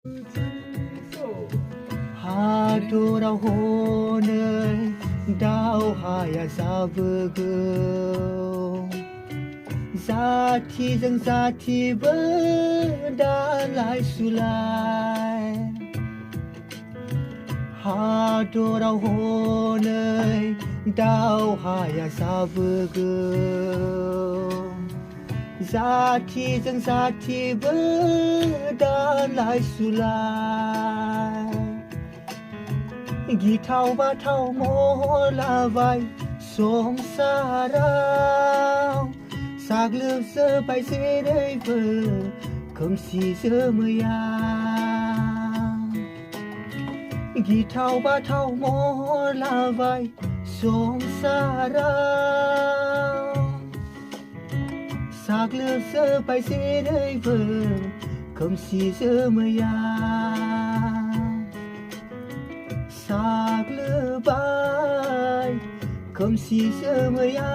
हा दराव हनै दावहाया जाबोगौ जाथिजों जाथिबो दालाय सुलाय हादराव हनै दावहाया जाबोगौ जाथिजों जाथिबो दालाय सुलाय गिथाव बाथाव महर लाबाय संसाराव साग्लोबजोब्बाय जेरैबो खोमसि जोमैया गिथाव बाथाव महर लाबाय संसाराव साग्लोबजोब्बाय जेरैबो खोमसि जोमैया साग्लोबबाय खोमसि जोमैया